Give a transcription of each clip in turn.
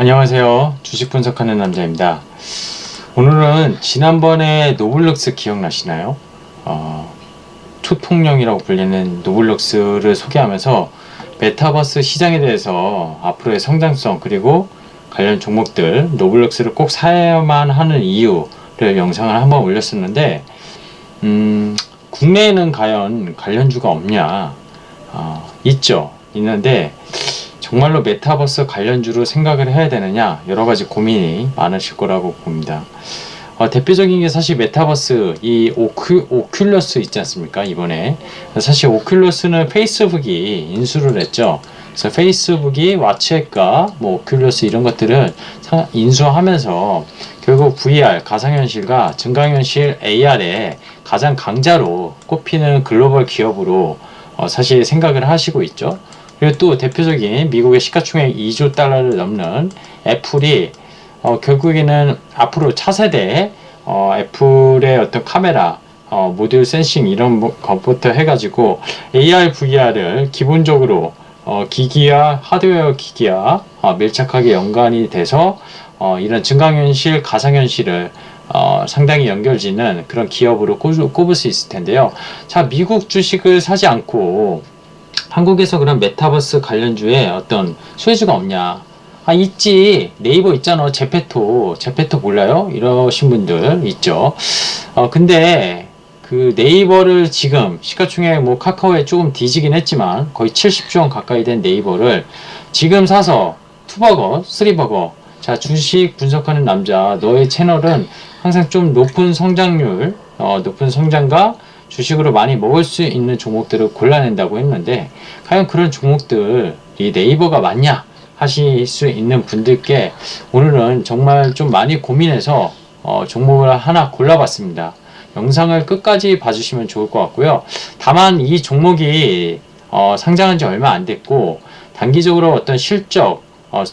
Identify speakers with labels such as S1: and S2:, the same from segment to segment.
S1: 안녕하세요. 주식 분석하는 남자입니다. 오늘은 지난번에 노블럭스 기억나시나요? 초통령이라고 불리는 노블럭스를 소개하면서 메타버스 시장에 대해서 앞으로의 성장성 그리고 관련 종목들 노블럭스를 꼭 사야만 하는 이유를 영상을 한번 올렸었는데 국내에는 과연 관련주가 없냐? 있죠. 있는데 정말로 메타버스 관련주로 생각을 해야 되느냐 여러가지 고민이 많으실 거라고 봅니다. 대표적인 게 사실 메타버스 이 오큘러스 있지 않습니까? 이번에 사실 오큘러스는 페이스북이 인수를 했죠. 그래서 페이스북이 왓츠앱과 뭐 오큘러스 이런 것들을 인수하면서 결국 VR 가상현실과 증강현실 AR의 가장 강자로 꼽히는 글로벌 기업으로 사실 생각을 하시고 있죠. 그리고 또 대표적인 미국의 시가총액 2조 달러를 넘는 애플이 결국에는 앞으로 차세대 애플의 어떤 카메라 모듈 센싱 이런 것부터 해가지고 AR, VR을 기본적으로 기기와 하드웨어 기기와 밀착하게 연관이 돼서 이런 증강현실, 가상현실을 상당히 연결짓는 그런 기업으로 꼽을 수 있을 텐데요. 자, 미국 주식을 사지 않고 한국에서 그런 메타버스 관련주에 어떤 소유주가 없냐? 있지. 네이버 있잖아. 제페토 몰라요? 이러신 분들 있죠. 근데 그 네이버를 지금 시가총액 뭐 카카오에 조금 뒤지긴 했지만 거의 70조 원 가까이 된 네이버를 지금 사서 투버거, 쓰리버거. 자, 주식 분석하는 남자, 너의 채널은 항상 좀 높은 성장률, 높은 성장과 주식으로 많이 먹을 수 있는 종목들을 골라낸다고 했는데 과연 그런 종목들이 네이버가 맞냐 하실 수 있는 분들께 오늘은 정말 좀 많이 고민해서 종목을 하나 골라봤습니다. 영상을 끝까지 봐주시면 좋을 것 같고요. 다만 이 종목이 상장한 지 얼마 안 됐고 단기적으로 어떤 실적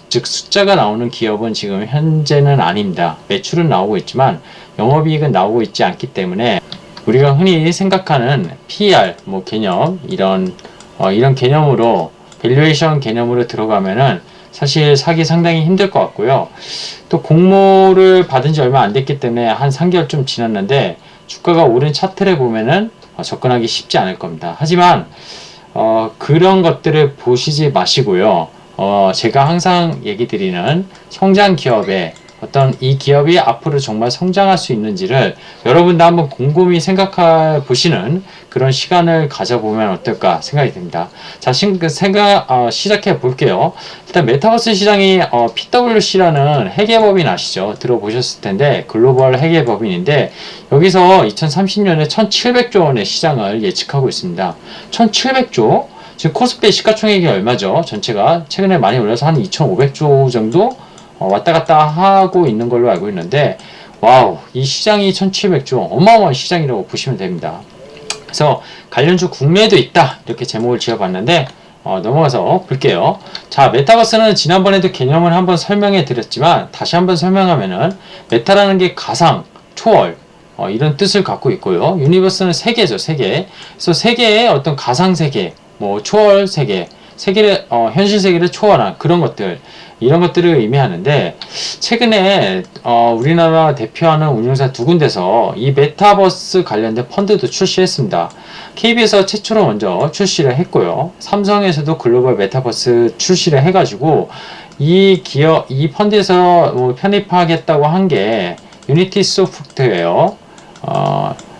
S1: 즉 숫자가 나오는 기업은 지금 현재는 아닙니다. 매출은 나오고 있지만 영업이익은 나오고 있지 않기 때문에 우리가 흔히 생각하는 PER 뭐 개념 이런 개념으로 밸류에이션 개념으로 들어가면은 사실 사기 상당히 힘들 것 같고요. 또 공모를 받은 지 얼마 안 됐기 때문에 한 3개월 좀 지났는데 주가가 오른 차트를 보면은 접근하기 쉽지 않을 겁니다. 하지만 그런 것들을 보시지 마시고요. 제가 항상 얘기 드리는 성장 기업의 어떤 이 기업이 앞으로 정말 성장할 수 있는지를 여러분도 한번 곰곰이 생각해 보시는 그런 시간을 가져보면 어떨까 생각이 듭니다. 자, 시작해 볼게요. 일단 메타버스 시장이 PwC라는 회계법인 아시죠? 들어보셨을 텐데 글로벌 회계법인인데 여기서 2030년에 1700조 원의 시장을 예측하고 있습니다. 1700조? 지금 코스피 시가총액이 얼마죠? 전체가 최근에 많이 올라서 한 2500조 정도 왔다 갔다 하고 있는 걸로 알고 있는데 와우, 이 시장이 1700조 어마어마한 시장이라고 보시면 됩니다. 그래서 관련주 국내에도 있다 이렇게 제목을 지어봤는데 넘어가서 볼게요. 자, 메타버스는 지난번에도 개념을 한번 설명해 드렸지만 다시 한번 설명하면은 메타라는 게 가상, 초월 이런 뜻을 갖고 있고요. 유니버스는 세계죠, 세계. 그래서 세계의 어떤 가상 세계, 뭐 초월 세계, 세계를 현실 세계를 초월한 그런 것들 이런 것들을 의미하는데 최근에 우리나라 대표하는 운용사 두 군데서 이 메타버스 관련된 펀드도 출시했습니다. KB에서 최초로 먼저 출시를 했고요. 삼성에서도 글로벌 메타버스 출시를 해가지고 이 펀드에서 뭐 편입하겠다고 한 게 유니티 소프트웨어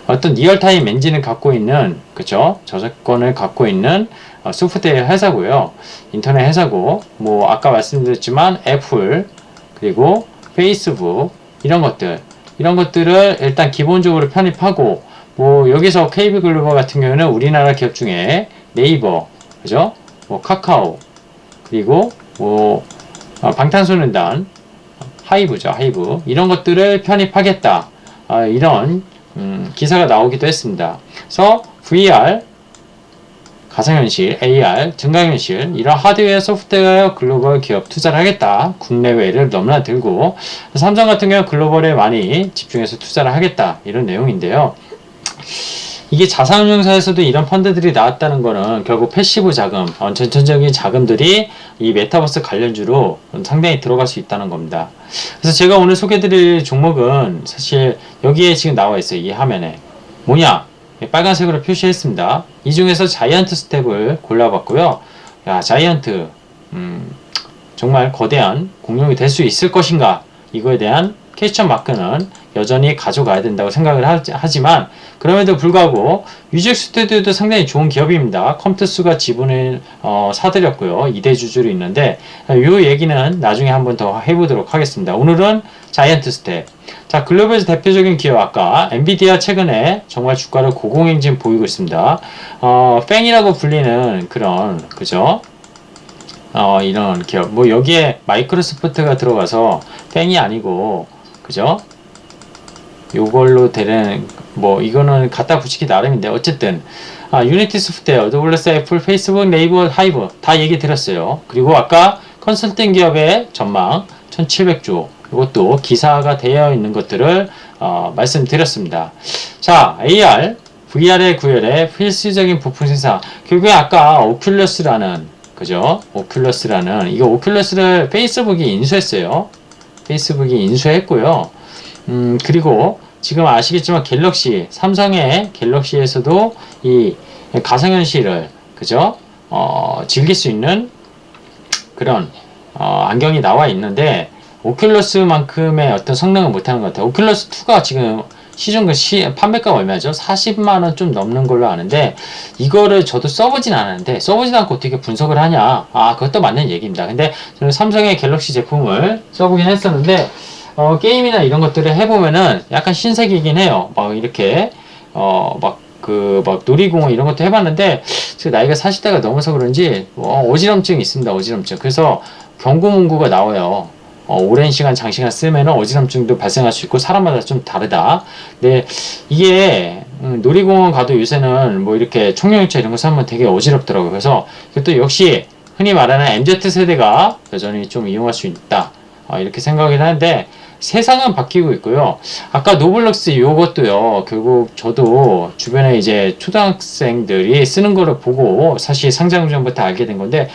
S1: 어떤 리얼타임 엔진을 갖고 있는 그죠 저작권을 갖고 있는 소프트웨어 회사고요. 인터넷 회사고 뭐 아까 말씀드렸지만 애플 그리고 페이스북 이런 것들을 일단 기본적으로 편입하고 뭐 여기서 KB글로벌 같은 경우는 우리나라 기업 중에 네이버 그죠 뭐 카카오 그리고 뭐 방탄소년단 하이브죠 하이브 이런 것들을 편입하겠다 이런 기사가 나오기도 했습니다. 그래서 VR 가상현실, AR, 증강현실 이런 하드웨어, 소프트웨어 글로벌 기업 투자를 하겠다. 국내외를 너무나 들고 삼성 같은 경우 글로벌에 많이 집중해서 투자를 하겠다. 이런 내용인데요. 이게 자산운용사에서도 이런 펀드들이 나왔다는 거는 결국 패시브 자금, 전천적인 자금들이 이 메타버스 관련주로 상당히 들어갈 수 있다는 겁니다. 그래서 제가 오늘 소개드릴 종목은 사실 여기에 지금 나와 있어요. 이 화면에. 뭐냐? 빨간색으로 표시했습니다. 이 중에서 자이언트 스텝을 골라봤고요. 야, 자이언트, 정말 거대한 공룡이 될 수 있을 것인가? 이거에 대한 퀘스천 마크는 여전히 가져가야 된다고 생각을 하지만 그럼에도 불구하고 뮤직 스튜디오도 상당히 좋은 기업입니다. 컴투스가 지분을 사들였고요. 2대 주주로 있는데 이 얘기는 나중에 한번 더 해보도록 하겠습니다. 오늘은 자이언트 스텝. 자, 글로벌에서 대표적인 기업 아까 엔비디아 최근에 정말 주가를 고공행진 보이고 있습니다. 팽이라고 불리는 그런 그죠? 이런 기업 뭐 여기에 마이크로소프트가 들어가서 팽이 아니고 그죠? 요걸로 되는 뭐 이거는 갖다 붙이기 나름인데 어쨌든 유니티 소프트웨어, AWS, 애플, 페이스북, 네이버, 하이브 다 얘기 드렸어요. 그리고 아까 컨설팅 기업의 전망 1700조 이것도 기사가 되어 있는 것들을 말씀드렸습니다. 자, AR, VR의 구현에 필수적인 부품 생산. 결국에 아까 오큘러스라는 그죠? 오큘러스라는 이거 오큘러스를 페이스북이 인수했어요. 페이스북이 인수했고요. 그리고 지금 아시겠지만 갤럭시, 삼성의 갤럭시에서도 이 가상현실을 그죠? 즐길 수 있는 그런 안경이 나와 있는데 오큘러스만큼의 어떤 성능은 못하는 것 같아요. 오큘러스 2가 지금 시중 판매가가 얼마죠? 40만원 좀 넘는 걸로 아는데 이거를 저도 써보진 않았는데 써보진 않고 어떻게 분석을 하냐, 그것도 맞는 얘기입니다. 근데 저는 삼성의 갤럭시 제품을 써보긴 했었는데 게임이나 이런 것들을 해보면은 약간 신세계이긴 해요. 막 이렇게 막 놀이공원 이런 것도 해봤는데 지금 나이가 40대가 넘어서 그런지 어지럼증이 있습니다. 어지럼증. 그래서 경고문구가 나와요. 오랜 시간 장시간 쓰면 어지럼증도 발생할 수 있고 사람마다 좀 다르다. 근데 이게 놀이공원 가도 요새는 뭐 이렇게 총력유차 이런 거 사면 되게 어지럽더라고요. 그래서 이것도 역시 흔히 말하는 MZ세대가 여전히 좀 이용할 수 있다. 이렇게 생각을 하는데 세상은 바뀌고 있고요. 아까 노블럭스 요것도요. 결국 저도 주변에 이제 초등학생들이 쓰는 거를 보고 사실 상장 전부터 알게 된 건데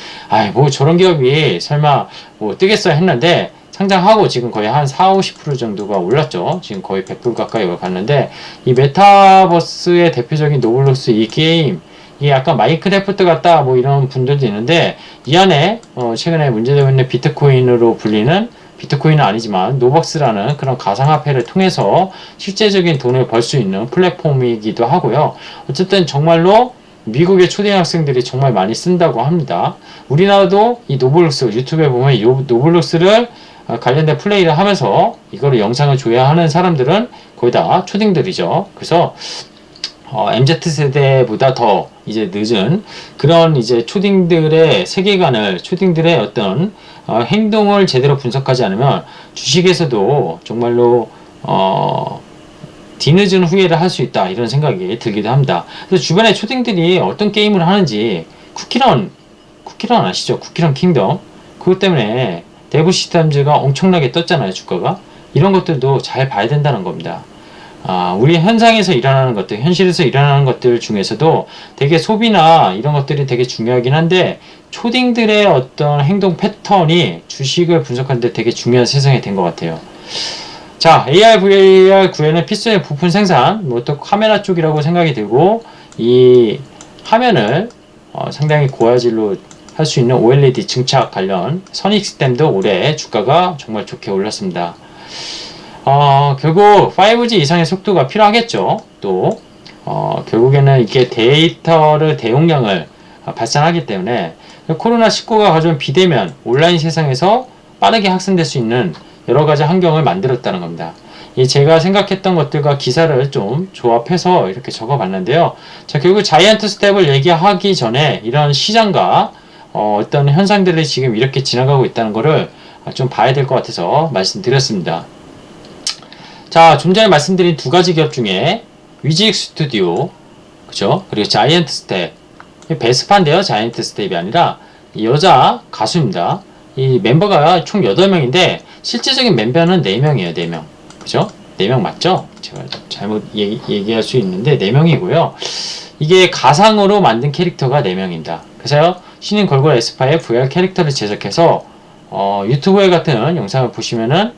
S1: 뭐 저런 기업이 설마 뭐 뜨겠어 했는데 상장하고 지금 거의 한 40-50% 정도가 올랐죠. 지금 거의 100% 가까이 갔는데 이 메타버스의 대표적인 노블럭스 이 게임 이게 약간 마인크래프트 같다 뭐 이런 분들도 있는데 이 안에 최근에 문제되고 있는 비트코인으로 불리는 비트코인은 아니지만 노벅스라는 그런 가상화폐를 통해서 실제적인 돈을 벌 수 있는 플랫폼이기도 하고요. 어쨌든 정말로 미국의 초등학생들이 정말 많이 쓴다고 합니다. 우리나라도 이 노블록스 유튜브에 보면 이 노블록스를 관련된 플레이를 하면서 이거를 영상을 조회하는 사람들은 거의 다 초딩들이죠. 그래서 MZ세대보다 더 이제 늦은 그런 이제 초딩들의 세계관을 초딩들의 어떤 행동을 제대로 분석하지 않으면 주식에서도 정말로 뒤늦은 후회를 할 수 있다 이런 생각이 들기도 합니다. 그래서 주변에 초딩들이 어떤 게임을 하는지 쿠키런 아시죠? 쿠키런 킹덤 그것 때문에 대부 시스템즈가 엄청나게 떴잖아요. 주가가 이런 것들도 잘 봐야 된다는 겁니다. 우리 현상에서 일어나는 것들, 현실에서 일어나는 것들 중에서도 되게 소비나 이런 것들이 되게 중요하긴 한데 초딩들의 어떤 행동 패턴이 주식을 분석하는데 되게 중요한 세상이 된 것 같아요. 자, AR, VR 구현의 필수의 부품 생산, 뭐 또 카메라 쪽이라고 생각이 들고 이 화면을 상당히 고화질로 할 수 있는 OLED 증착 관련 선익스템도 올해 주가가 정말 좋게 올랐습니다. 결국 5G 이상의 속도가 필요하겠죠. 또 결국에는 이게 데이터를 대용량을 발산하기 때문에 코로나19가 가져온 비대면 온라인 세상에서 빠르게 확산될 수 있는 여러가지 환경을 만들었다는 겁니다. 제가 생각했던 것들과 기사를 좀 조합해서 이렇게 적어봤는데요. 자, 결국 자이언트 스텝을 얘기하기 전에 이런 시장과 어떤 현상들이 지금 이렇게 지나가고 있다는 것을 좀 봐야 될 것 같아서 말씀드렸습니다. 자, 좀 전에 말씀드린 두 가지 기업 중에 뮤직 스튜디오, 그죠? 그리고 자이언트 스텝. 베스파인데요. 자이언트 스텝이 아니라 여자 가수입니다. 이 멤버가 총 8명인데 실질적인 멤버는 4명이에요. 4명. 그죠? 4명 맞죠? 제가 잘못 얘기할 수 있는데 4명이고요. 이게 가상으로 만든 캐릭터가 4명입니다. 그래서 신인 걸그룹 에스파의 VR 캐릭터를 제작해서 유튜브에 같은 영상을 보시면은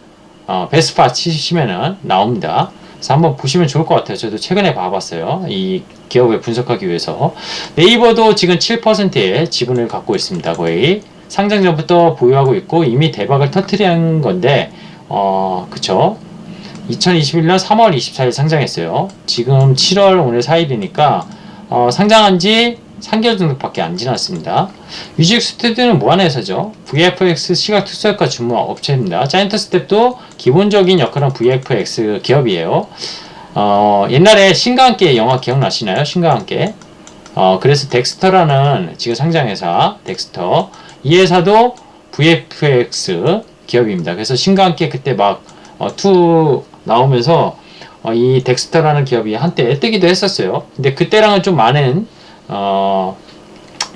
S1: 베스파 치시면은 나옵니다. 그래서 한번 보시면 좋을 것 같아요. 저도 최근에 봐봤어요. 이 기업을 분석하기 위해서. 네이버도 지금 7%의 지분을 갖고 있습니다. 거의 상장 전부터 보유하고 있고 이미 대박을 터뜨린 건데 그쵸. 2021년 3월 24일 상장했어요. 지금 7월 오늘 4일이니까 상장한 지 3개월 정도밖에 안 지났습니다. 뮤직 스튜디오는 뭐 하는 회사죠? VFX 시각 특수효과 전문 업체입니다. 자이언트 스텝도 기본적인 역할은 VFX 기업이에요. 옛날에 신과 함께 영화 기억나시나요? 신과 함께. 그래서 덱스터라는 지금 상장회사 덱스터 이 회사도 VFX 기업입니다. 그래서 신과 함께 그때 막 2 나오면서 이 덱스터라는 기업이 한때 뜨기도 했었어요. 근데 그때랑은 좀 많은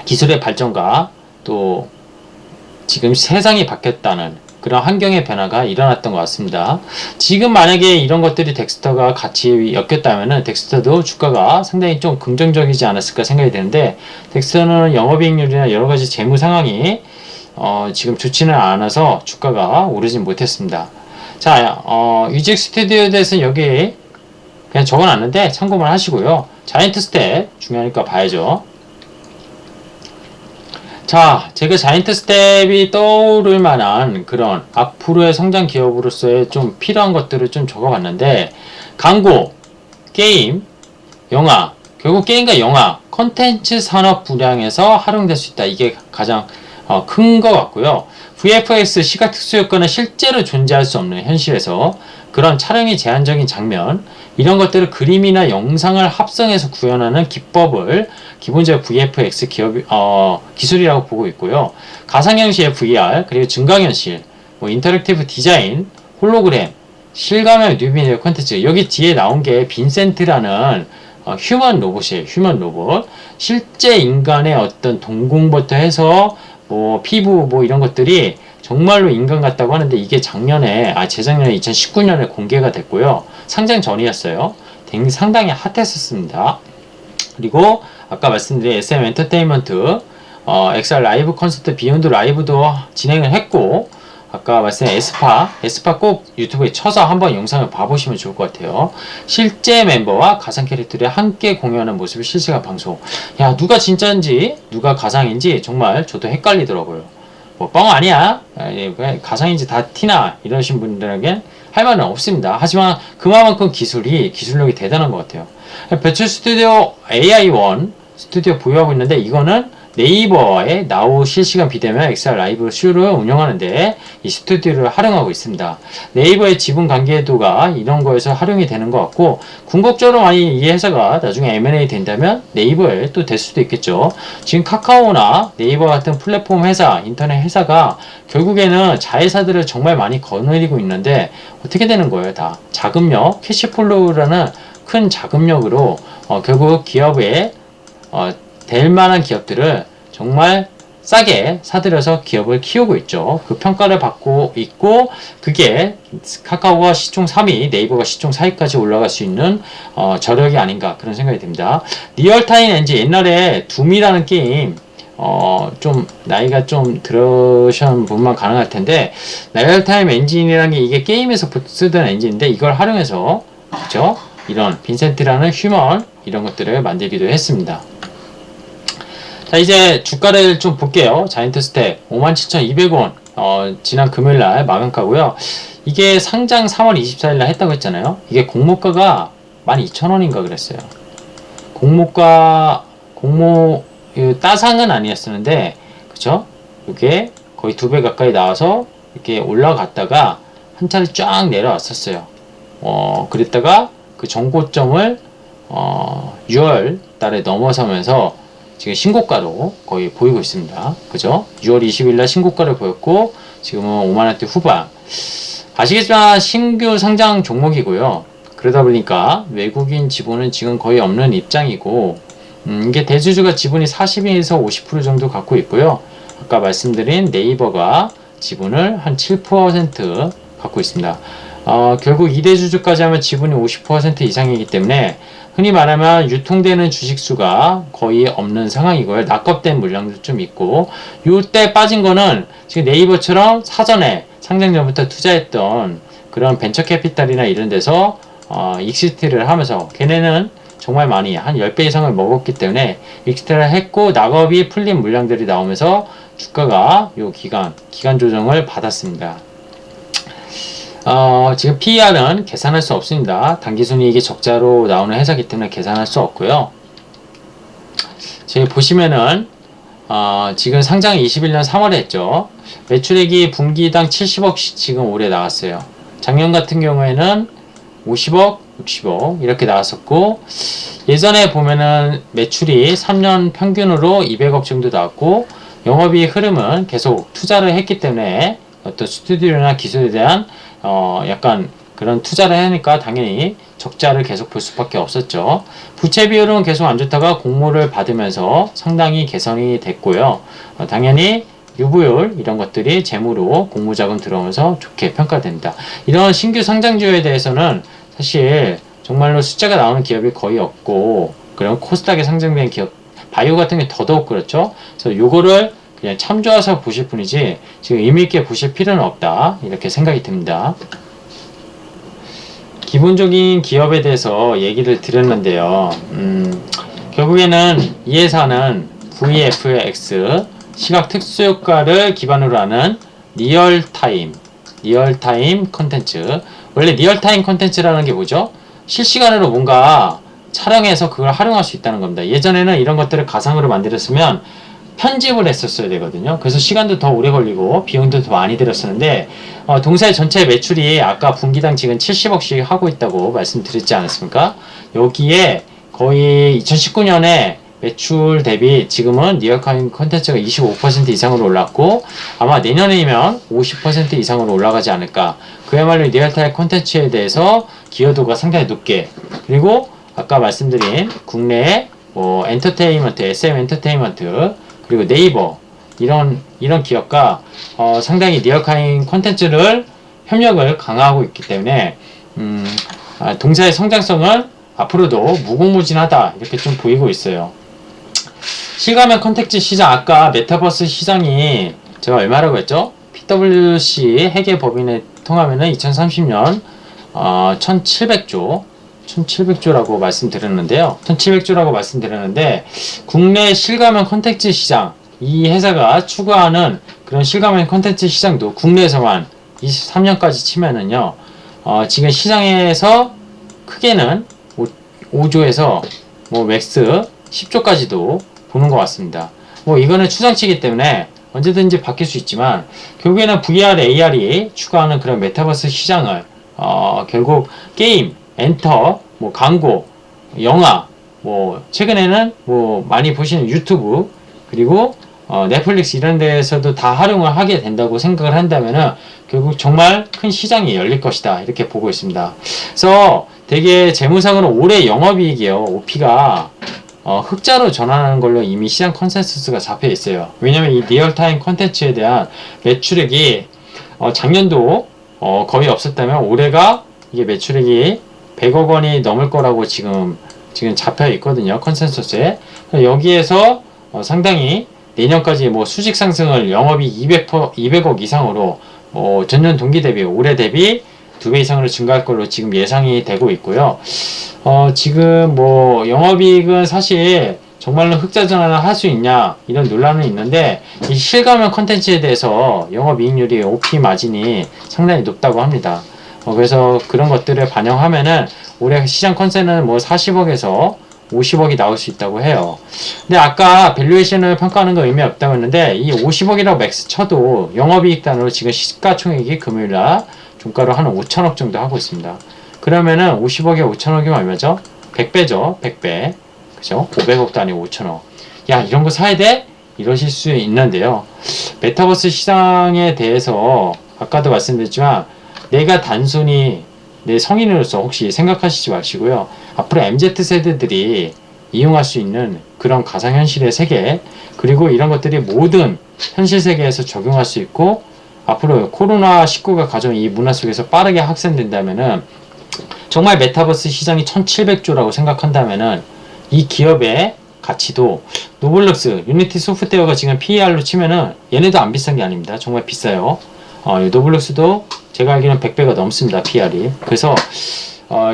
S1: 기술의 발전과 또 지금 세상이 바뀌었다는 그런 환경의 변화가 일어났던 것 같습니다. 지금 만약에 이런 것들이 덱스터가 같이 엮였다면은 덱스터도 주가가 상당히 좀 긍정적이지 않았을까 생각이 되는데 덱스터는 영업이익률이나 여러 가지 재무 상황이 지금 좋지는 않아서 주가가 오르진 못했습니다. 자, 뮤직 스튜디오에 대해서 여기 그냥 적어놨는데 참고만 하시고요. 자이언트 스텝 중요하니까 봐야죠. 자, 제가 자이언트 스텝이 떠오를 만한 그런 앞으로의 성장 기업으로서의 좀 필요한 것들을 좀 적어봤는데 광고, 게임, 영화, 결국 게임과 영화, 컨텐츠 산업 분야에서 활용될 수 있다. 이게 가장 큰 것 같고요. VFX 시각 특수 효과는 실제로 존재할 수 없는 현실에서 그런 촬영이 제한적인 장면 이런 것들을 그림이나 영상을 합성해서 구현하는 기법을 기본적으로 VFX 기술이라고 보고 있고요. 가상현실 VR 그리고 증강현실 뭐 인터랙티브 디자인 홀로그램 실감형 뉴미디어 콘텐츠 여기 뒤에 나온 게 빈센트라는 휴먼 로봇이에요. 휴먼 로봇 실제 인간의 어떤 동공부터 해서 뭐 피부 뭐 이런 것들이 정말로 인간 같다고 하는데 이게 재작년에 2019년에 공개가 됐고요. 상장 전이었어요. 상당히 핫했었습니다. 그리고 아까 말씀드린 SM 엔터테인먼트 XR 라이브 콘서트 비욘드 라이브도 진행을 했고 아까 말씀드린 에스파 꼭 유튜브에 쳐서 한번 영상을 봐보시면 좋을 것 같아요. 실제 멤버와 가상 캐릭터들이 함께 공연하는 모습을 실시간 방송. 야, 누가 진짜인지 누가 가상인지 정말 저도 헷갈리더라고요. 뭐 뻥 아니야, 가상인지 다 티나 이러신 분들에겐 할 말은 없습니다. 하지만 그만큼 기술력이 대단한 것 같아요. 배출 스튜디오 AI1 스튜디오 보유하고 있는데 이거는 네이버의 나우 실시간 비대면 XR 라이브 쇼를 운영하는데 이 스튜디오를 활용하고 있습니다. 네이버의 지분 관계도가 이런 거에서 활용이 되는 것 같고 궁극적으로 많이 이 회사가 나중에 M&A 된다면 네이버에 또 될 수도 있겠죠. 지금 카카오나 네이버 같은 플랫폼 회사, 인터넷 회사가 결국에는 자회사들을 정말 많이 거느리고 있는데 어떻게 되는 거예요? 다 자금력, 캐시플로우라는 큰 자금력으로 결국 기업에 될 만한 기업들을 정말 싸게 사들여서 기업을 키우고 있죠. 그 평가를 받고 있고 그게 카카오가 시총 3위, 네이버가 시총 4위까지 올라갈 수 있는 저력이 아닌가 그런 생각이 듭니다. 리얼타임 엔진 옛날에 둠이라는 게임 좀 나이가 좀 들으신 분만 가능할 텐데 리얼타임 엔진이라는 게 이게 게임에서 쓰던 엔진인데 이걸 활용해서 그죠? 이런 빈센트라는 휴먼 이런 것들을 만들기도 했습니다. 자, 이제 주가를 좀 볼게요. 자이언트 스텝 57,200원 지난 금요일날 마감가고요. 이게 상장 3월 24일날 했다고 했잖아요. 이게 공모가가 12,000원인가 그랬어요. 따상은 아니었었는데 그쵸? 이게 거의 2배 가까이 나와서 이렇게 올라갔다가 한 차례 쫙 내려왔었어요. 그랬다가 그 정고점을 6월 달에 넘어서면서 지금 신고가로 거의 보이고 있습니다. 그죠? 6월 20일날 신고가를 보였고 지금은 5만원대 후반. 아시겠지만 신규 상장 종목이고요. 그러다 보니까 외국인 지분은 지금 거의 없는 입장이고 이게 대주주가 지분이 40에서 50% 정도 갖고 있고요. 아까 말씀드린 네이버가 지분을 한 7% 갖고 있습니다. 결국 2대 주주까지 하면 지분이 50% 이상이기 때문에 흔히 말하면 유통되는 주식수가 거의 없는 상황이고요. 납법된 물량도 좀 있고, 요때 빠진 거는 지금 네이버처럼 사전에 상장 전부터 투자했던 그런 벤처 캐피탈이나 이런 데서 익시트를 하면서 걔네는 정말 많이 한 10배 이상을 먹었기 때문에 익시트를 했고 낙업이 풀린 물량들이 나오면서 주가가 요 기간 조정을 받았습니다. 지금 PER은 계산할 수 없습니다. 당기순이익이 적자로 나오는 회사이기 때문에 계산할 수 없고요. 저기 보시면은 지금 상장 21년 3월에 했죠. 매출액이 분기당 70억씩 지금 올해 나왔어요. 작년 같은 경우에는 50억, 60억 이렇게 나왔었고, 예전에 보면은 매출이 3년 평균으로 200억 정도 나왔고, 영업이익 흐름은 계속 투자를 했기 때문에 어떤 스튜디오나 기술에 대한 약간 그런 투자를 하니까 당연히 적자를 계속 볼 수밖에 없었죠. 부채 비율은 계속 안 좋다가 공모를 받으면서 상당히 개선이 됐고요. 당연히 유보율 이런 것들이 재무로 공모자금 들어오면서 좋게 평가됩니다. 이런 신규 상장주에 대해서는 사실 정말로 숫자가 나오는 기업이 거의 없고, 그런 코스닥에 상장된 기업 바이오 같은 게 더더욱 그렇죠. 그래서 요거를 그냥 참조해서 보실 뿐이지 지금 의미있게 보실 필요는 없다, 이렇게 생각이 듭니다. 기본적인 기업에 대해서 얘기를 드렸는데요. 결국에는 이 회사는 VFX 시각 특수효과를 기반으로 하는 리얼타임 컨텐츠. 원래 리얼타임 컨텐츠라는 게 뭐죠? 실시간으로 뭔가 촬영해서 그걸 활용할 수 있다는 겁니다. 예전에는 이런 것들을 가상으로 만들었으면 편집을 했었어야 되거든요. 그래서 시간도 더 오래 걸리고 비용도 더 많이 들었었는데, 동사의 전체 매출이 아까 분기당 지금 70억씩 하고 있다고 말씀드렸지 않았습니까? 여기에 거의 2019년에 매출 대비 지금은 리얼타임 콘텐츠가 25% 이상으로 올랐고, 아마 내년이면 50% 이상으로 올라가지 않을까. 그야말로 리얼타임 콘텐츠에 대해서 기여도가 상당히 높게, 그리고 아까 말씀드린 국내의 엔터테인먼트, SM 엔터테인먼트, 그리고 네이버 이런 기업과 상당히 리얼타임 콘텐츠를 협력을 강화하고 있기 때문에 동사의 성장성은 앞으로도 무궁무진하다, 이렇게 좀 보이고 있어요. 실감의 컨텐츠 시장, 아까 메타버스 시장이 제가 얼마라고 했죠? PwC 회계 법인에 통하면은 2030년 1700조라고 말씀드렸는데요. 1700조라고 말씀드렸는데, 국내 실감형 컨텐츠 시장, 이 회사가 추구하는 그런 실감형 컨텐츠 시장도 국내에서만 23년까지 치면은요, 지금 시장에서 크게는 5조에서 맥스 10조까지도 보는 것 같습니다. 이거는 추정치이기 때문에 언제든지 바뀔 수 있지만, 결국에는 VR, AR이 추구하는 그런 메타버스 시장을 결국 게임, 엔터, 광고, 영화, 최근에는 많이 보시는 유튜브, 그리고 넷플릭스 이런 데에서도 다 활용을 하게 된다고 생각을 한다면은 결국 정말 큰 시장이 열릴 것이다, 이렇게 보고 있습니다. 그래서 되게 재무상으로 올해 영업이익이요, OP가 흑자로 전환하는 걸로 이미 시장 컨센서스가 잡혀 있어요. 왜냐면 이 리얼타임 컨텐츠에 대한 매출액이 작년도 거의 없었다면 올해가 이게 매출액이 100억 원이 넘을 거라고 지금 잡혀 있거든요, 컨센서스에. 여기에서 상당히 내년까지 수직 상승을 영업이 200억 이상으로 전년 동기 대비 올해 대비 2배 이상으로 증가할 걸로 지금 예상이 되고 있고요. 지금 영업이익은 사실 정말로 흑자 전환을 할 수 있냐, 이런 논란은 있는데, 이 실감형 컨텐츠에 대해서 영업이익률이 OP 마진이 상당히 높다고 합니다. 그래서 그런 것들을 반영하면은 올해 시장 컨센은 40억에서 50억이 나올 수 있다고 해요. 근데 아까 밸류에이션을 평가하는 거 의미 없다고 했는데, 이 50억이라고 맥스 쳐도 영업이익 단으로 지금 시가총액이 금요일날 종가로 한 5천억 정도 하고 있습니다. 그러면은 50억에 5천억이면 얼마죠? 100배죠. 100배. 그죠? 500억도 아니고 5천억. 야, 이런 거 사야 돼? 이러실 수 있는데요. 메타버스 시장에 대해서 아까도 말씀드렸지만, 내가 단순히 내 성인으로서 혹시 생각하시지 마시고요. 앞으로 MZ세대들이 이용할 수 있는 그런 가상현실의 세계, 그리고 이런 것들이 모든 현실 세계에서 적용할 수 있고, 앞으로 코로나19가 가져온 이 문화 속에서 빠르게 확산된다면은 정말 메타버스 시장이 1700조라고 생각한다면은 이 기업의 가치도 노블럭스, 유니티 소프트웨어가 지금 PER로 치면은 얘네도 안 비싼 게 아닙니다. 정말 비싸요. 노블럭스도 제가 알기로는 100배가 넘습니다. PER이. 그래서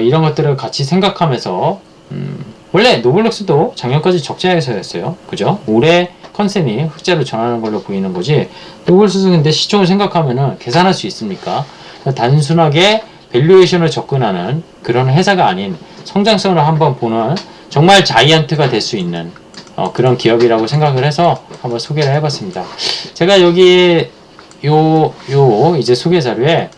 S1: 이런 것들을 같이 생각하면서 원래 노블럭스도 작년까지 적자에서였어요. 그죠? 올해 컨센이 흑자로 전환하는 걸로 보이는 거지. 노블럭스는 근데 시총을 생각하면은 계산할 수 있습니까? 단순하게 밸류에이션을 접근하는 그런 회사가 아닌 성장성을 한번 보는 정말 자이언트가 될 수 있는 그런 기업이라고 생각을 해서 한번 소개를 해봤습니다. 제가 여기 이제 소개 자료에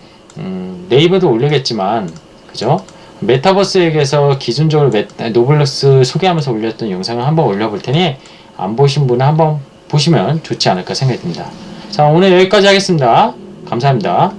S1: 네이버도 올리겠지만 그죠? 메타버스에게서 기준적으로 노블럭스 소개하면서 올렸던 영상을 한번 올려볼 테니 안 보신 분은 한번 보시면 좋지 않을까 생각이 듭니다. 자, 오늘 여기까지 하겠습니다. 감사합니다.